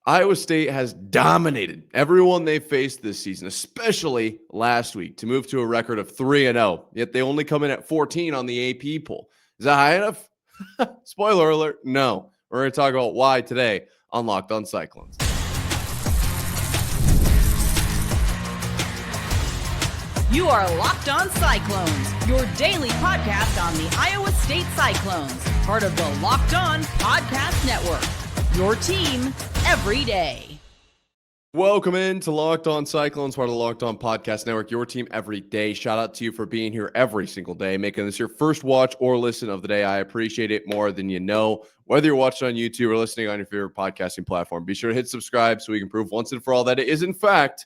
Iowa State has dominated everyone they faced this season, especially last week, to move to a record of 3-0. Yet they only come in at 14 on the AP poll. Is that high enough? Spoiler alert, no. We're going to talk about why today on Locked On Cyclones. You are Locked On Cyclones, your daily podcast on the Iowa State Cyclones, part of the Locked On Podcast Network. Your team every day. Welcome in to Locked On Cyclones, part of the Locked On Podcast Network, your team every day. Shout out to you for being here every single day, making this your first watch or listen of the day. I appreciate it more than you know. Whether you're watching on YouTube or listening on your favorite podcasting platform, be sure to hit subscribe so we can prove once and for all that it is, in fact,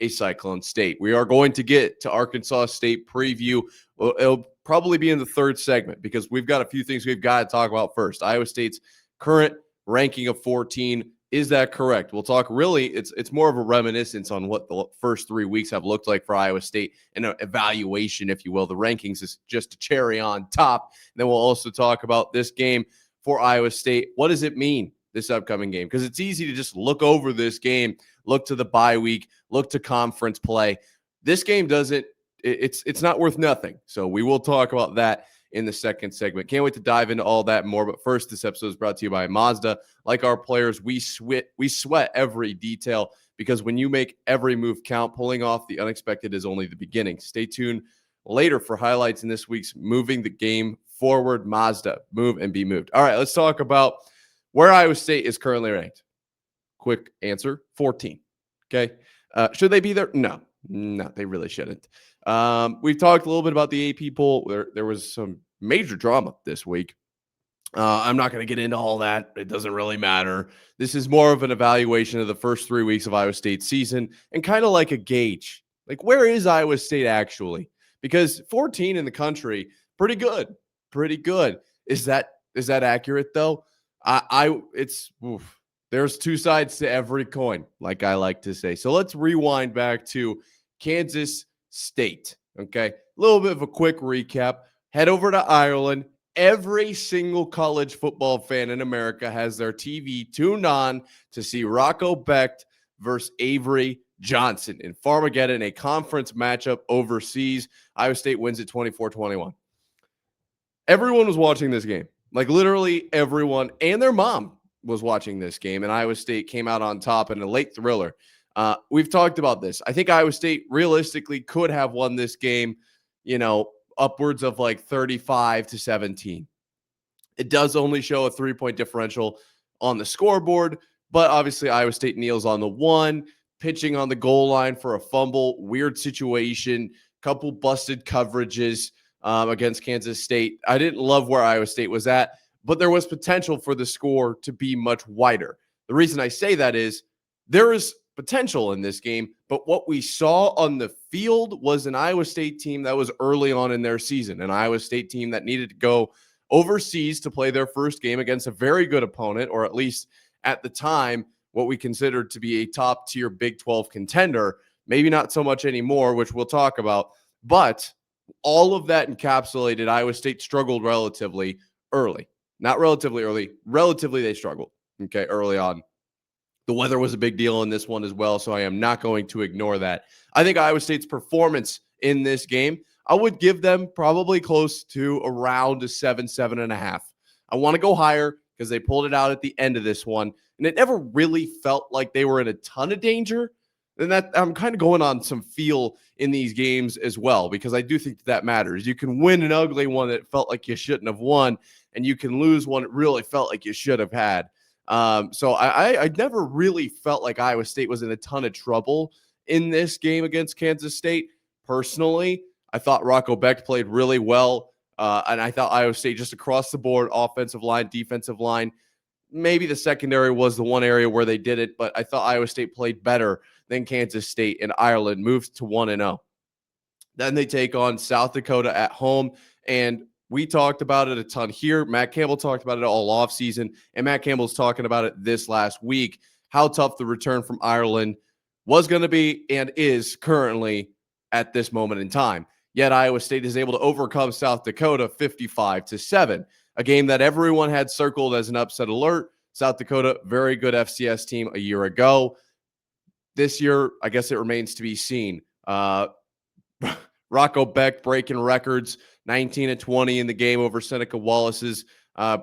a Cyclone state. We are going to get to Arkansas State preview. Well, it'll probably be in the third segment because we've got a few things we've got to talk about first. Iowa State's current ranking of 14. Is that correct? We'll talk really, it's more of a reminiscence on what the first 3 weeks have looked like for Iowa State and an evaluation, if you will. The rankings is just a cherry on top. And then we'll also talk about this game for Iowa State. What does it mean, this upcoming game? Because it's easy to just look over this game, look to the bye week, look to conference play. This game doesn't, it's not worth nothing. So we will talk about that in the second segment. Can't wait to dive into all that and more. But first, this episode is brought to you by Mazda. Like our players, we sweat every detail because when you make every move count, pulling off the unexpected is only the beginning. Stay tuned later for highlights in this week's Moving the Game Forward Mazda. Move and be moved. All right, let's talk about where Iowa State is currently ranked. Quick answer, 14. Okay. Should they be there? No, they really shouldn't. We've talked a little bit about the AP poll. There was some major drama this week. I'm not going to get into all that. It doesn't really matter. This is more of an evaluation of the first 3 weeks of Iowa State's season and kind of like a gauge. Like, where is Iowa State actually? Because 14 in the country, pretty good. Pretty good. Is that accurate though? There's two sides to every coin, like I like to say. So let's rewind back to Kansas State. Okay. A little bit of a quick recap. Head over to Ireland. Every single college football fan in America has their TV tuned on to see Rocco Becht versus Avery Johnson in Farmageddon, a conference matchup overseas. Iowa State wins it 24-21. Everyone was watching this game. Like literally everyone and their mom was watching this game, and Iowa State came out on top in a late thriller. We've talked about this. I think Iowa State realistically could have won this game, upwards of like 35-17. It does only show a 3-point differential on the scoreboard, but obviously Iowa State kneels on the one, pitching on the goal line for a fumble, weird situation, couple busted coverages against Kansas State. I didn't love where Iowa State was at, but there was potential for the score to be much wider. The reason I say that is there is potential in this game, but what we saw on the field was an Iowa State team that was early on in their season, an Iowa State team that needed to go overseas to play their first game against a very good opponent, or at least at the time, what we considered to be a top-tier Big 12 contender. Maybe not so much anymore, which we'll talk about, but all of that encapsulated Iowa State struggled relatively early. Not relatively early. Relatively, they struggled, early on. The weather was a big deal in this one as well, so I am not going to ignore that. I think Iowa State's performance in this game, I would give them probably close to around a 7.5. I want to go higher because they pulled it out at the end of this one, and it never really felt like they were in a ton of danger. And that I'm kind of going on some feel in these games as well, because I do think that matters. You can win an ugly one that felt like you shouldn't have won, and you can lose one that really felt like you should have had. So I never really felt like Iowa State was in a ton of trouble in this game against Kansas State. Personally, I thought Rocco Becht played really well, and I thought Iowa State just across the board, offensive line, defensive line, maybe the secondary was the one area where they did it, but I thought Iowa State played better than Kansas State, and Ireland moves to 1-0. Then they take on South Dakota at home, and we talked about it a ton here. Matt Campbell talked about it all offseason, and Matt Campbell's talking about it this last week, how tough the return from Ireland was going to be and is currently at this moment in time. Yet Iowa State is able to overcome South Dakota 55-7, a game that everyone had circled as an upset alert. South Dakota, very good FCS team a year ago. This year, I guess it remains to be seen. Rocco Beck breaking records, 19-20 in the game over Seneca Wallace's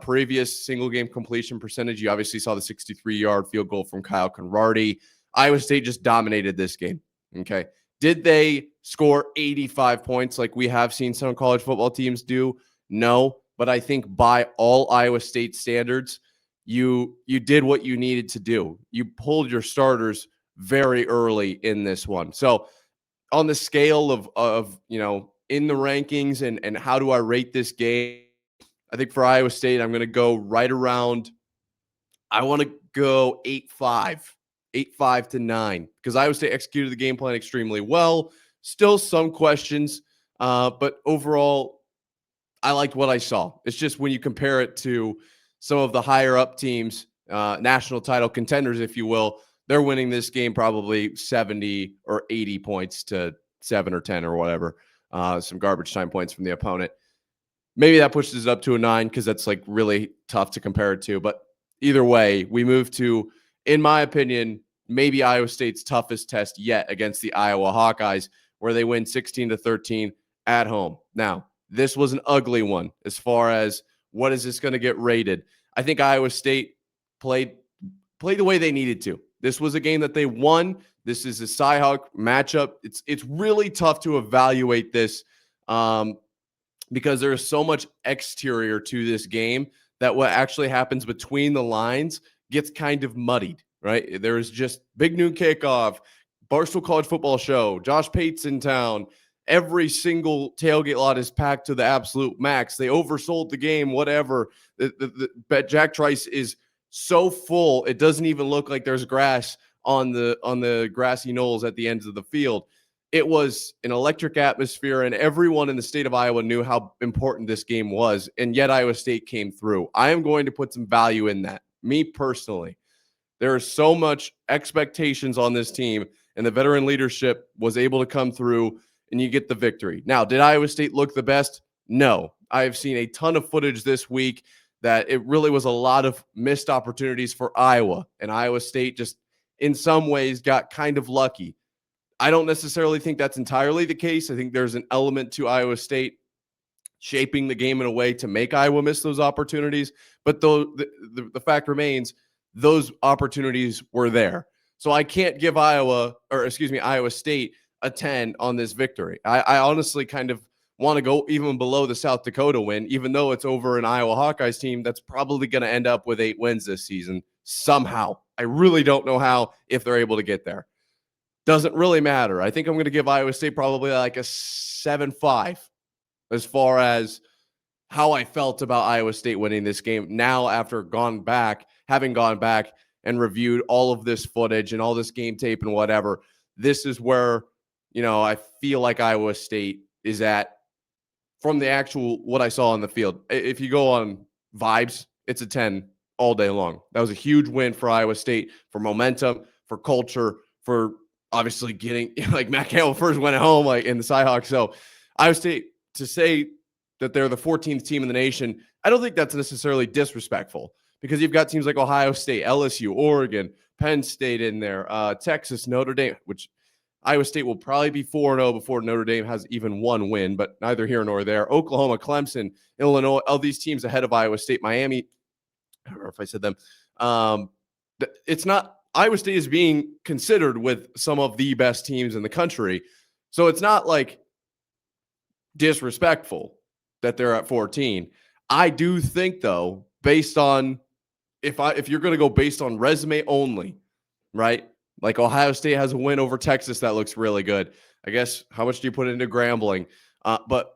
previous single game completion percentage. You obviously saw the 63-yard field goal from Kyle Conradi. Iowa State just dominated this game. Okay. Did they score 85 points like we have seen some college football teams do? No. But I think by all Iowa State standards, you did what you needed to do. You pulled your starters very early in this one. So on the scale of in the rankings and how do I rate this game, I think for Iowa State, I'm going to go right around, I want to go 8-5 to 9, because Iowa State executed the game plan extremely well. Still some questions, but overall, I liked what I saw. It's just when you compare it to some of the higher up teams, national title contenders, if you will, they're winning this game probably 70 or 80 points to 7 or 10 or whatever. Some garbage time points from the opponent. Maybe that pushes it up to a 9 because that's like really tough to compare it to. But either way, we move to, in my opinion, maybe Iowa State's toughest test yet against the Iowa Hawkeyes, where they win 16-13 at home. Now, this was an ugly one as far as what is this going to get rated. I think Iowa State played the way they needed to. This was a game that they won. This is a Cyhawk matchup. It's really tough to evaluate this because there is so much exterior to this game that what actually happens between the lines gets kind of muddied, right? There is just big noon kickoff, Barstool College Football Show, Josh Pate's in town. Every single tailgate lot is packed to the absolute max. They oversold the game, whatever. The Jack Trice is so full, it doesn't even look like there's grass on the grassy knolls at the ends of the field. It was an electric atmosphere, and everyone in the state of Iowa knew how important this game was, and yet Iowa State came through. I am going to put some value in that. Me personally, there is so much expectations on this team, and the veteran leadership was able to come through, and you get the victory. Now, did Iowa State look the best? No. I have seen a ton of footage this week that it really was a lot of missed opportunities for Iowa, and Iowa State just in some ways got kind of lucky. I don't necessarily think that's entirely the case. I think there's an element to Iowa State shaping the game in a way to make Iowa miss those opportunities. But the fact remains, those opportunities were there. So I can't give Iowa State a 10 on this victory. I honestly kind of want to go even below the South Dakota win, even though it's over an Iowa Hawkeyes team that's probably going to end up with 8 wins this season somehow. I really don't know how, if they're able to get there. Doesn't really matter. I think I'm going to give Iowa State probably like a 7-5 as far as how I felt about Iowa State winning this game. Now, after having gone back and reviewed all of this footage and all this game tape and whatever, this is where, I feel like Iowa State is at from the actual what I saw on the field. If you go on vibes, it's a 10 all day long. That was a huge win for Iowa State, for momentum, for culture, for obviously getting, like, Matt Campbell first went home, like, in the Cyhawks. So Iowa State, to say that they're the 14th team in the nation, I don't think that's necessarily disrespectful, because you've got teams like Ohio State, LSU, Oregon, Penn State in there, Texas, Notre Dame, which Iowa State will probably be 4-0 before Notre Dame has even one win, but neither here nor there. Oklahoma, Clemson, Illinois, all these teams ahead of Iowa State, Miami. I don't know if I said them. It's not, Iowa State is being considered with some of the best teams in the country. So it's not like disrespectful that they're at 14. I do think, though, based on, if you're going to go based on resume only, right? Like, Ohio State has a win over Texas that looks really good. I guess, how much do you put into Grambling? But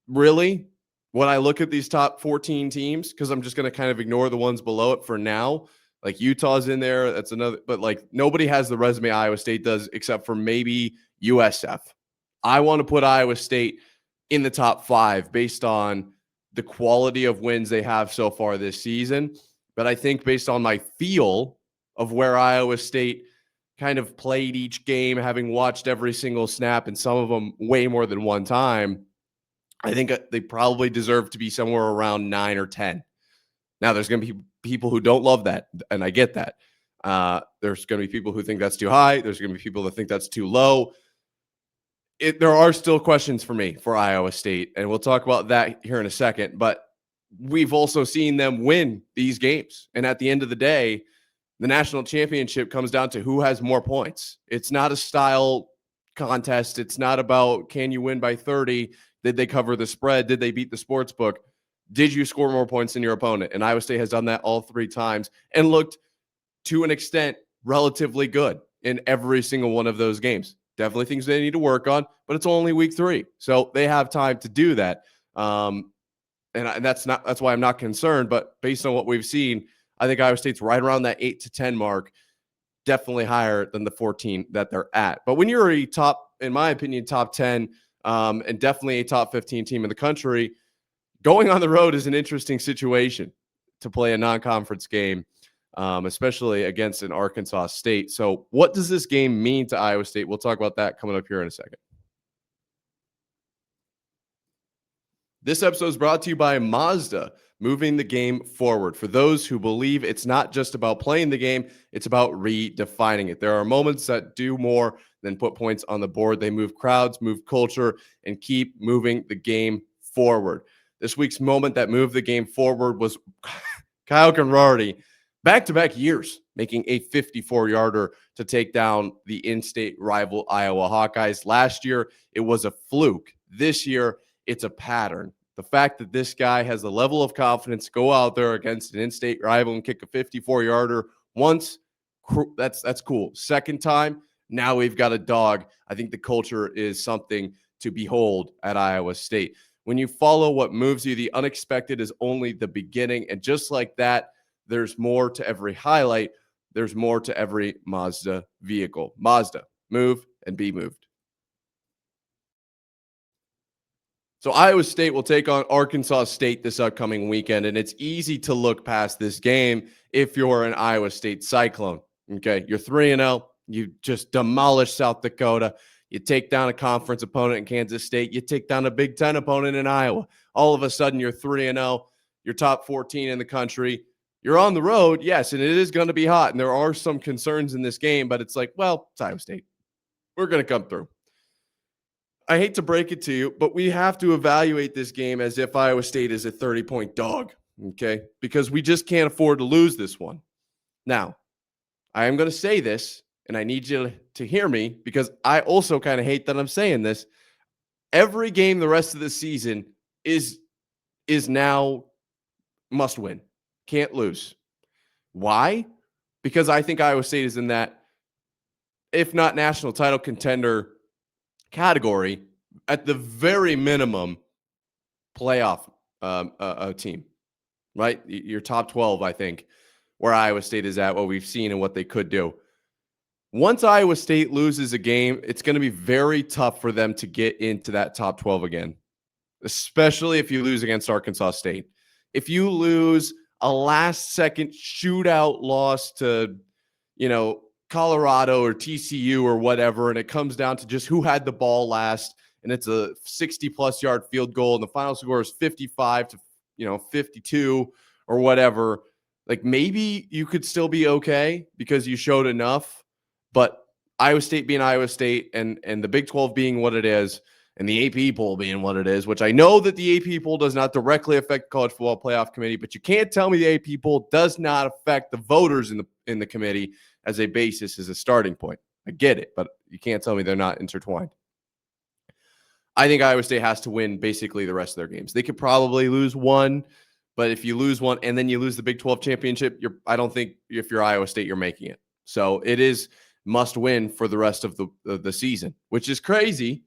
really, when I look at these top 14 teams, because I'm just going to kind of ignore the ones below it for now, like Utah's in there, that's another, but like nobody has the resume Iowa State does except for maybe USF. I want to put Iowa State in the top 5 based on the quality of wins they have so far this season. But I think based on my feel of where Iowa State kind of played each game, having watched every single snap and some of them way more than one time, I think they probably deserve to be somewhere around 9 or 10. Now, there's going to be people who don't love that, and I get that. There's going to be people who think that's too high. There's going to be people that think that's too low. There are still questions for me for Iowa State, and we'll talk about that here in a second. But we've also seen them win these games. And at the end of the day, the national championship comes down to who has more points. It's not a style contest. It's not about can you win by 30? Did they cover the spread? Did they beat the sports book? Did you score more points than your opponent? And Iowa State has done that all 3 times and looked, to an extent, relatively good in every single one of those games. Definitely things they need to work on, but it's only week 3. So they have time to do that. And that's why I'm not concerned. But based on what we've seen, I think Iowa State's right around that 8 to 10 mark, definitely higher than the 14 that they're at. But when you're a top, in my opinion, top 10, and definitely a top 15 team in the country, going on the road is an interesting situation to play a non-conference game, especially against an Arkansas State. So what does this game mean to Iowa State? We'll talk about that coming up here in a second. This episode is brought to you by Mazda, moving the game forward. For those who believe it's not just about playing the game, it's about redefining it. There are moments that do more than put points on the board. They move crowds, move culture, and keep moving the game forward. This week's moment that moved the game forward was Kyle Conrarty, back-to-back years, making a 54-yarder to take down the in-state rival Iowa Hawkeyes. Last year, it was a fluke. This year, it's a pattern. The fact that this guy has the level of confidence to go out there against an in-state rival and kick a 54-yarder once, that's cool. Second time, now we've got a dog. I think the culture is something to behold at Iowa State. When you follow what moves you, the unexpected is only the beginning. And just like that, there's more to every highlight. There's more to every Mazda vehicle. Mazda, move and be moved. So Iowa State will take on Arkansas State this upcoming weekend, and it's easy to look past this game if you're an Iowa State Cyclone. Okay, you're 3-0. You just demolish South Dakota. You take down a conference opponent in Kansas State. You take down a Big Ten opponent in Iowa. All of a sudden, you're 3-0. You're top 14 in the country. You're on the road, yes, and it is going to be hot, and there are some concerns in this game, but it's like, well, it's Iowa State. We're going to come through. I hate to break it to you, but we have to evaluate this game as if Iowa State is a 30-point dog, okay? Because we just can't afford to lose this one. Now, I am going to say this, and I need you to hear me because I also kind of hate that I'm saying this. Every game the rest of the season is now must win. Can't lose. Why? Because I think Iowa State is in that, if not national title contender category, at the very minimum, playoff team, right? Your top 12, I think, where Iowa State is at, what we've seen and what they could do. Once Iowa State loses a game, it's going to be very tough for them to get into that top 12 again, especially if you lose against Arkansas State. If you lose a last-second shootout loss to, Colorado or TCU or whatever, and it comes down to just who had the ball last, and it's a 60-plus yard field goal, and the final score is 55 to 52 or whatever, like maybe you could still be okay because you showed enough. But Iowa State being Iowa State and the Big 12 being what it is and the AP poll being what it is, which I know that the AP poll does not directly affect the College Football Playoff Committee, but you can't tell me the AP poll does not affect the voters in the committee as a basis, as a starting point. I get it, but you can't tell me they're not intertwined. I think Iowa State has to win basically the rest of their games. They could probably lose one, but if you lose one and then you lose the Big 12 championship, I don't think if you're Iowa State, you're making it. So it is must win for the rest of the season, which is crazy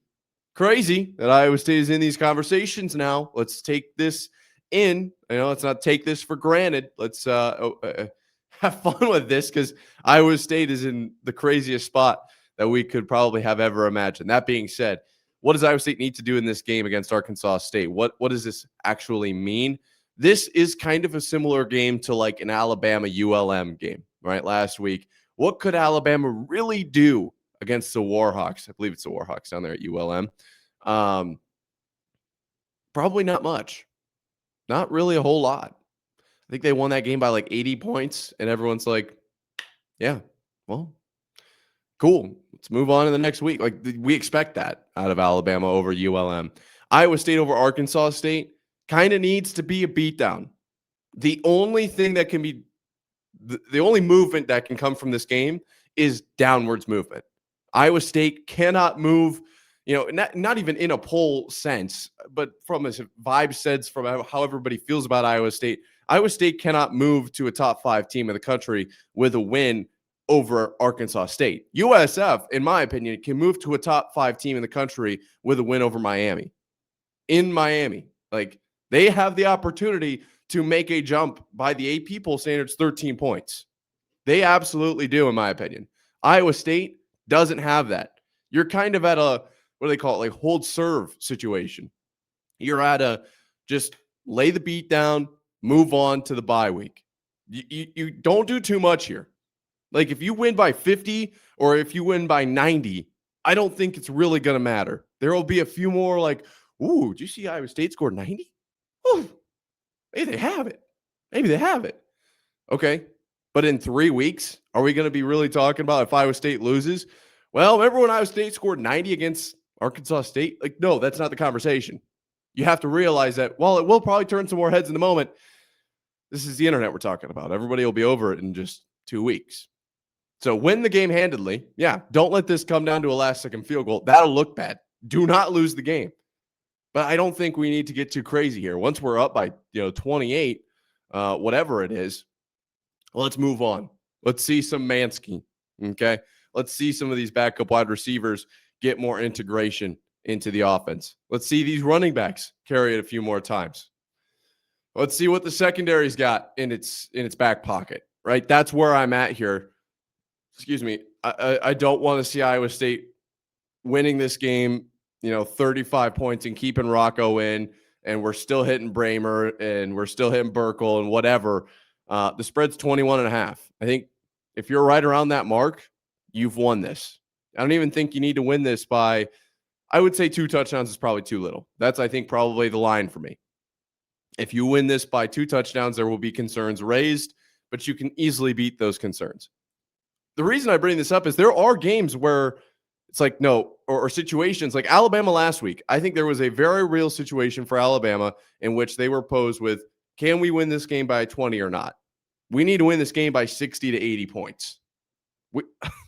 that Iowa State is in these conversations now. Let's take this in. Let's not take this for granted. Let's have fun with this because Iowa State is in the craziest spot that we could probably have ever imagined. That being said, what does Iowa State need to do in this game against Arkansas State? What does this actually mean? This is kind of a similar game to like an Alabama ULM game, right? Last week. What could Alabama really do against the Warhawks? I believe it's the Warhawks down there at ULM. Probably not much. Not really a whole lot. I think they won that game by like 80 points, and everyone's like, yeah, well, cool. Let's move on to the next week. Like, we expect that out of Alabama over ULM. Iowa State over Arkansas State kind of needs to be a beatdown. The only thing that can be the only movement that can come from this game is downwards movement. Iowa State cannot move, not even in a poll sense, but from a vibe sense, from how everybody feels about Iowa State. Iowa State cannot move to a top 5 team in the country with a win over Arkansas State. USF, in my opinion, can move to a top 5 team in the country with a win over Miami. In Miami. Like, they have the opportunity to make a jump by the AP poll standards 13 points. They absolutely do, in my opinion. Iowa State doesn't have that. You're kind of at a, what do they call it, like hold serve situation. You're at a just lay the beat down, move on to the bye week. You don't do too much here. Like, if you win by 50 or if you win by 90, I don't think it's really going to matter. There will be a few more like, ooh, did you see Iowa State scored 90? Oh, maybe they have it. Maybe they have it. Okay. But in 3 weeks, are we going to be really talking about if Iowa State loses? Well, remember when Iowa State scored 90 against Arkansas State? Like, no, that's not the conversation. You have to realize that, while it will probably turn some more heads in the moment, this is the internet we're talking about. Everybody will be over it in just 2 weeks. So win the game handedly. Yeah, don't let this come down to a last-second field goal. That'll look bad. Do not lose the game. But I don't think we need to get too crazy here. Once we're up by 28, whatever it is, let's move on. Let's see some Mansky. Okay, let's see some of these backup wide receivers get more integration into the offense. Let's see these running backs carry it a few more times. Let's see what the secondary's got in its back pocket. Right, that's where I'm at here. Excuse me. I don't want to see Iowa State winning this game, 35 points and keeping Rocco in, and we're still hitting Bramer and we're still hitting Burkle and whatever. The spread's 21.5. I think if you're right around that mark, you've won this. I don't even think you need to win this by, I would say 2 touchdowns is probably too little. That's, I think, probably the line for me. If you win this by 2 touchdowns, there will be concerns raised, but you can easily beat those concerns. The reason I bring this up is there are games where it's like, no, or situations like Alabama last week. I think there was a very real situation for Alabama in which they were posed with, can we win this game by 20 or not? We need to win this game by 60 to 80 points.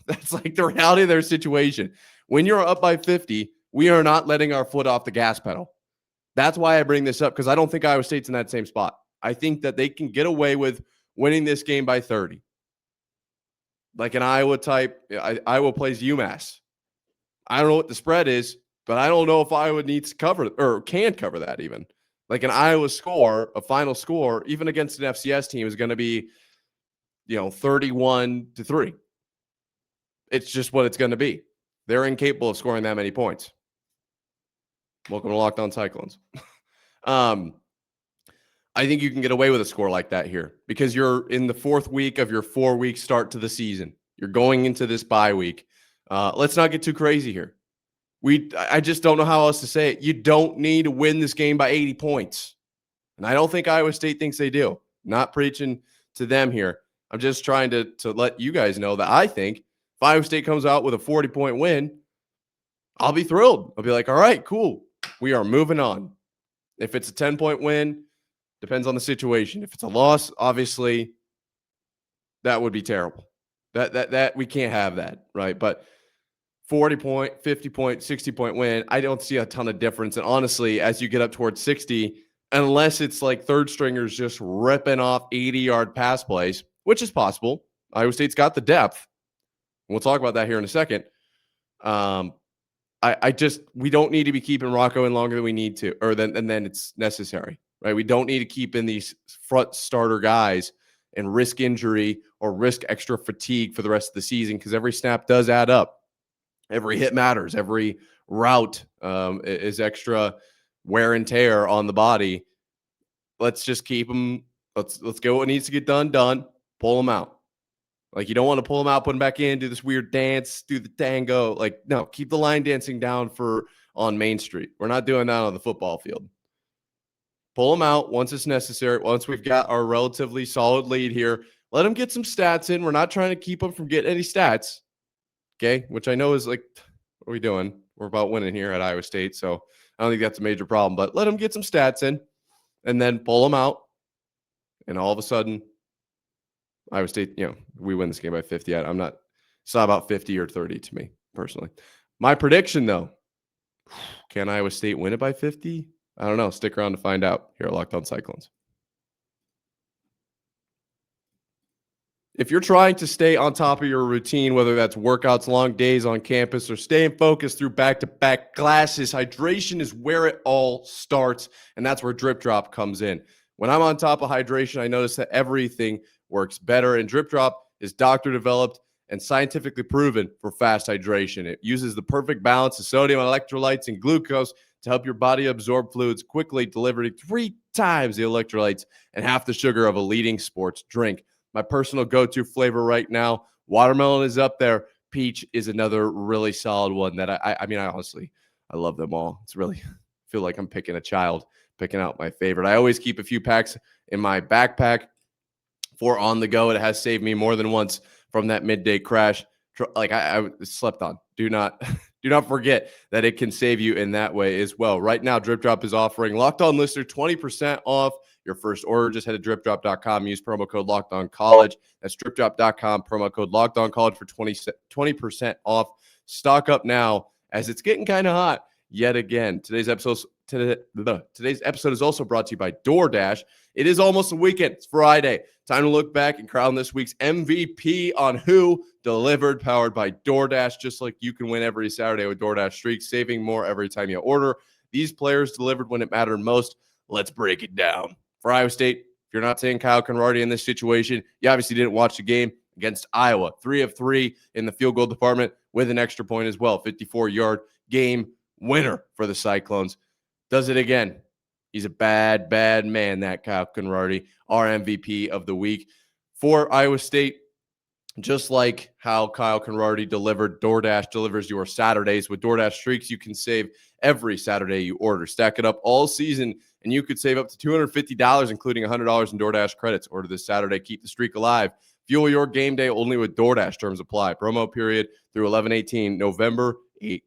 That's like the reality of their situation. When you're up by 50, we are not letting our foot off the gas pedal. That's why I bring this up, because I don't think Iowa State's in that same spot. I think that they can get away with winning this game by 30. Like an Iowa type, Iowa plays UMass. I don't know what the spread is, but I don't know if Iowa needs to cover or can cover that even. Like an Iowa score, a final score, even against an FCS team, is going to be, 31-3. It's just what it's going to be. They're incapable of scoring that many points. Welcome to Locked On Cyclones. I think you can get away with a score like that here because you're in the 4th week of your 4-week start to the season. You're going into this bye week. Let's not get too crazy here. I just don't know how else to say it. You don't need to win this game by 80 points. And I don't think Iowa State thinks they do. Not preaching to them here. I'm just trying to let you guys know that I think if Iowa State comes out with a 40-point win, I'll be thrilled. I'll be like, all right, cool. We are moving on. If it's a 10-point win, depends on the situation. If it's a loss, obviously, that would be terrible. That we can't have that, right? But 40-point, 50-point, 60-point win, I don't see a ton of difference. And honestly, as you get up towards 60, unless it's like third stringers just ripping off 80-yard pass plays, which is possible. Iowa State's got the depth. We'll talk about that here in a second. We don't need to be keeping Rocco in longer than we need to, and then it's necessary, right? We don't need to keep in these front starter guys and risk injury or risk extra fatigue for the rest of the season, because every snap does add up. Every hit matters. Every route is extra wear and tear on the body. Let's just keep them. Let's get what needs to get done. Pull them out. Like, you don't want to pull them out, put them back in, do this weird dance, do the tango. Like, no, keep the line dancing down on Main Street. We're not doing that on the football field. pull them out once it's necessary. Once we've got our relatively solid lead here, let them get some stats in. We're not trying to keep them from getting any stats. Okay. Which I know is like, what are we doing? We're about winning here at Iowa State. So I don't think that's a major problem, but let them get some stats in and then pull them out. And all of a sudden, Iowa State, we win this game by 50. It's not about 50 or 30 to me personally. My prediction though, can Iowa State win it by 50? I don't know. Stick around to find out here at Locked On Cyclones. If you're trying to stay on top of your routine, whether that's workouts, long days on campus, or staying focused through back-to-back classes, hydration is where it all starts, and that's where Drip Drop comes in. When I'm on top of hydration, I notice that everything works better, and Drip Drop is doctor-developed and scientifically proven for fast hydration. It uses the perfect balance of sodium, electrolytes, and glucose to help your body absorb fluids quickly, delivering 3 times the electrolytes and half the sugar of a leading sports drink. My personal go-to flavor right now, watermelon is up there. Peach is another really solid one that I honestly, I love them all. It's really, I feel like I'm picking a child, picking out my favorite. I always keep a few packs in my backpack for on the go. It has saved me more than once from that midday crash. Like I slept on. Do not forget that it can save you in that way as well. Right now, Drip Drop is offering Locked On listener 20% off your first order. Just head to dripdrop.com. Use promo code Locked On College. That's dripdrop.com. Promo code Locked On College for 20% off. Stock up now as it's getting kind of hot yet again. Today's episode is also brought to you by DoorDash. It is almost a weekend. It's Friday. Time to look back and crown this week's MVP on Who Delivered, powered by DoorDash. Just like you can win every Saturday with DoorDash Streaks, saving more every time you order. These players delivered when it mattered most. Let's break it down. For Iowa State, if you're not saying Kyle Conradi in this situation, you obviously didn't watch the game against Iowa. 3 of 3 in the field goal department with an extra point as well. 54-yard game winner for the Cyclones. Does it again. He's a bad, bad man, that Kyle Conradi, our MVP of the week. For Iowa State, just like how Kyle Conradi delivered, DoorDash delivers your Saturdays. With DoorDash Streaks, you can save every Saturday you order. Stack it up all season, and you could save up to $250, including $100 in DoorDash credits. Order this Saturday. Keep the streak alive. Fuel your game day only with DoorDash. Terms apply. Promo period through 11/18, November 18th.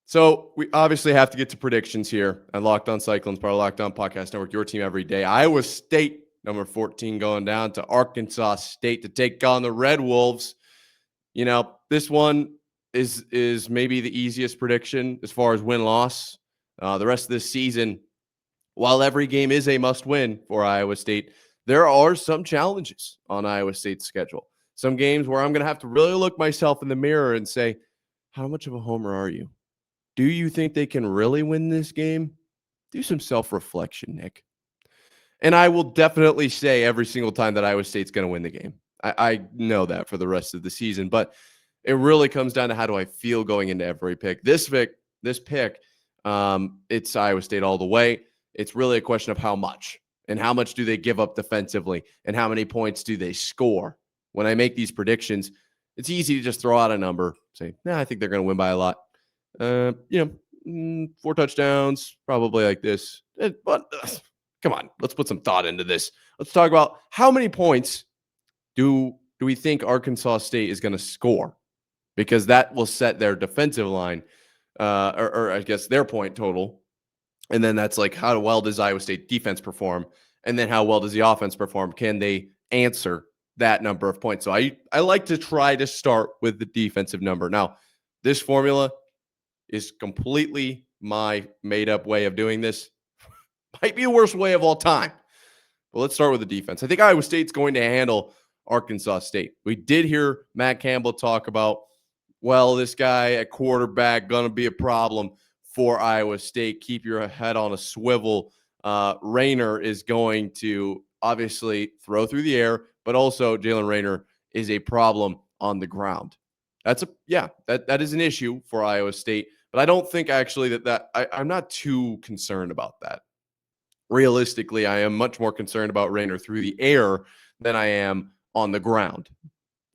So we obviously have to get to predictions here at Locked On Cyclones, part of Locked On Podcast Network, your team every day. Iowa State, number 14, going down to Arkansas State to take on the Red Wolves. This one is maybe the easiest prediction as far as win-loss. The rest of this season, while every game is a must-win for Iowa State, there are some challenges on Iowa State's schedule. Some games where I'm going to have to really look myself in the mirror and say, how much of a homer are you? Do you think they can really win this game? Do some self-reflection, Nick. And I will definitely say every single time that Iowa State's going to win the game. I know that for the rest of the season, but it really comes down to how do I feel going into every pick. This pick, it's Iowa State all the way. It's really a question of how much, and how much do they give up defensively, and how many points do they score. When I make these predictions, it's easy to just throw out a number, say, I think they're going to win by a lot. 4 touchdowns, probably like this. But come on, let's put some thought into this. Let's talk about how many points do we think Arkansas State is going to score, because that will set their defensive line, or I guess their point total. And then that's like, how well does Iowa State defense perform? And then how well does the offense perform? Can they answer that number of points? So I like to try to start with the defensive number. Now, this formula is completely my made-up way of doing this. Might be the worst way of all time. But let's start with the defense. I think Iowa State's going to handle Arkansas State. We did hear Matt Campbell talk about, this guy at quarterback going to be a problem for Iowa State. Keep your head on a swivel. Rayner is going to obviously throw through the air, but also Jalen Rayner is a problem on the ground. That is an issue for Iowa State. But I don't think actually I'm not too concerned about that. Realistically, I am much more concerned about Rayner through the air than I am on the ground.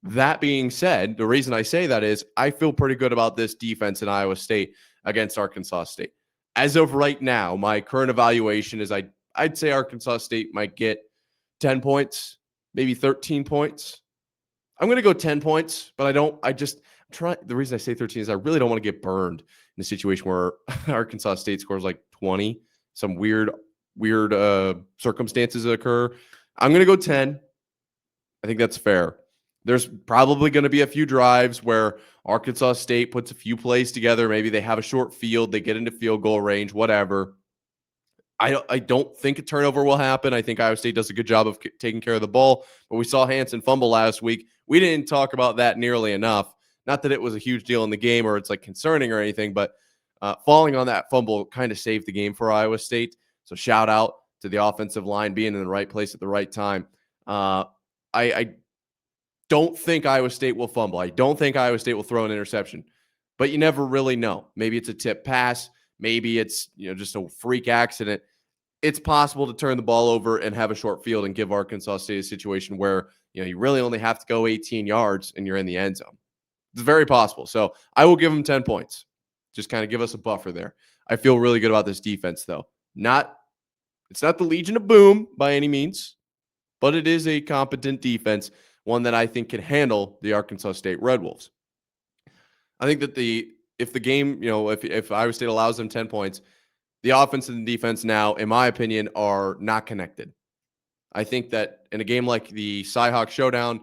That being said, the reason I say that is I feel pretty good about this defense in Iowa State. against Arkansas State. As of right now, my current evaluation is I'd say Arkansas State might get 10 points, maybe 13 points. I'm going to go 10 points, but the reason I say 13 is I really don't want to get burned in a situation where Arkansas State scores like 20, some weird circumstances occur. I'm going to go 10. I think that's fair. There's probably going to be a few drives where Arkansas State puts a few plays together. Maybe they have a short field, they get into field goal range, whatever. I don't think a turnover will happen. I think Iowa State does a good job of taking care of the ball, but we saw Hansen fumble last week. We didn't talk about that nearly enough. Not that it was a huge deal in the game or it's like concerning or anything, but falling on that fumble kind of saved the game for Iowa State. So shout out to the offensive line being in the right place at the right time. I don't think Iowa State will fumble. I don't think Iowa State will throw an interception, but you never really know. Maybe it's a tip pass. Maybe it's just a freak accident. It's possible to turn the ball over and have a short field and give Arkansas State a situation where you really only have to go 18 yards and you're in the end zone. It's very possible. So I will give them 10 points. Just kind of give us a buffer there. I feel really good about this defense, though. It's not the Legion of Boom by any means, but it is a competent defense, one that I think can handle the Arkansas State Red Wolves. I think that if the game, if Iowa State allows them 10 points, the offense and the defense now, in my opinion, are not connected. I think that in a game like the Cyhawk Showdown,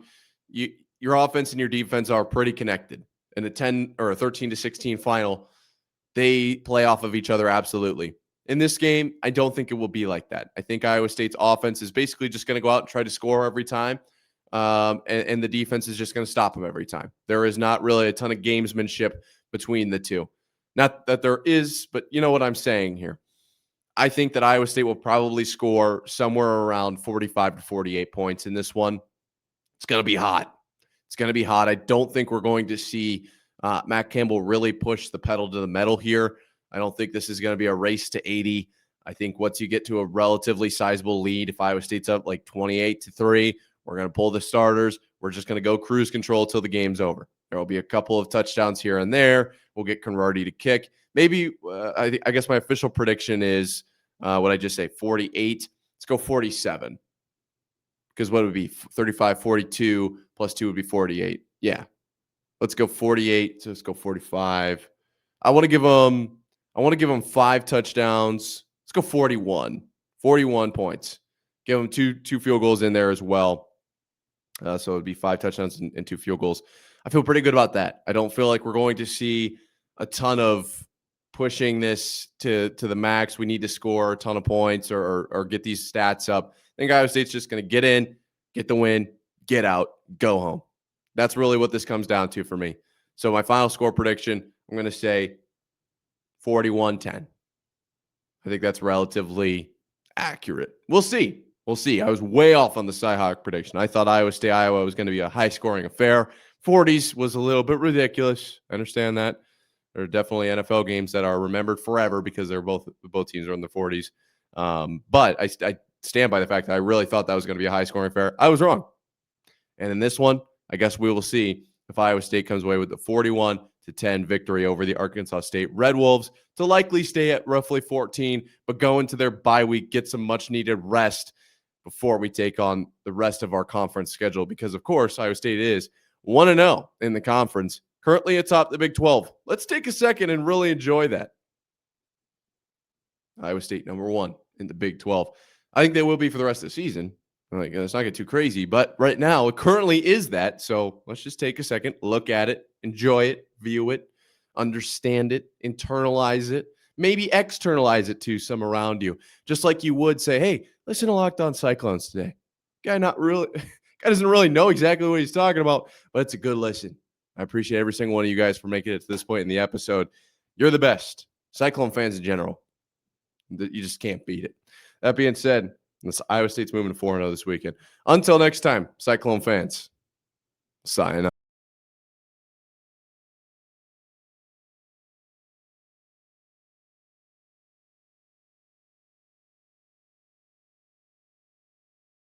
your offense and your defense are pretty connected. In a 10 or a 13-16 final, they play off of each other absolutely. In this game, I don't think it will be like that. I think Iowa State's offense is basically just going to go out and try to score every time, and the defense is just going to stop them every time. There is not really a ton of gamesmanship between the two. Not that there is, but you know what I'm saying here. I think that Iowa State will probably score somewhere around 45 to 48 points in this one. It's going to be hot. It's going to be hot. I don't think we're going to see Matt Campbell really push the pedal to the metal here. I don't think this is going to be a race to 80. I think once you get to a relatively sizable lead, if Iowa State's up like 28-3, we're going to pull the starters. We're just going to go cruise control till the game's over. There will be a couple of touchdowns here and there. We'll get Conradi to kick. Maybe, I guess my official prediction is, what I just say, 48. Let's go 47. Because what would it be? 35, 42 plus 2 would be 48. Yeah. Let's go 48. So let's go 45. I want to give them 5 touchdowns. Let's go 41. 41 points. Give them two field goals in there as well. So it would be 5 touchdowns and 2 field goals. I feel pretty good about that. I don't feel like we're going to see a ton of pushing this to the max. We need to score a ton of points or get these stats up. I think Iowa State's just going to get in, get the win, get out, go home. That's really what this comes down to for me. So my final score prediction, I'm going to say 41-10. I think that's relatively accurate. We'll see. We'll see. I was way off on the Cyhawk prediction. I thought Iowa State, Iowa was going to be a high-scoring affair. 40s was a little bit ridiculous. I understand that. There are definitely NFL games that are remembered forever because both teams are in the 40s. But I stand by the fact that I really thought that was going to be a high-scoring affair. I was wrong. And in this one, I guess we will see if Iowa State comes away with the 41-10 victory over the Arkansas State Red Wolves to likely stay at roughly 14, but go into their bye week, get some much-needed rest before we take on the rest of our conference schedule. Because, of course, Iowa State is 1-0 in the conference, currently atop the Big 12. Let's take a second and really enjoy that. Iowa State number 1 in the Big 12. I think they will be for the rest of the season. Like, let's not get too crazy, but right now it currently is that. So let's just take a second, look at it, enjoy it, view it, understand it, internalize it, maybe externalize it to some around you. Just like you would say, hey, listen to Locked On Cyclones today. Guy doesn't really know exactly what he's talking about, but it's a good listen. I appreciate every single one of you guys for making it to this point in the episode. You're the best. Cyclone fans in general. You just can't beat it. That being said, Iowa State's moving to 4-0 this weekend. Until next time, Cyclone fans, sign up.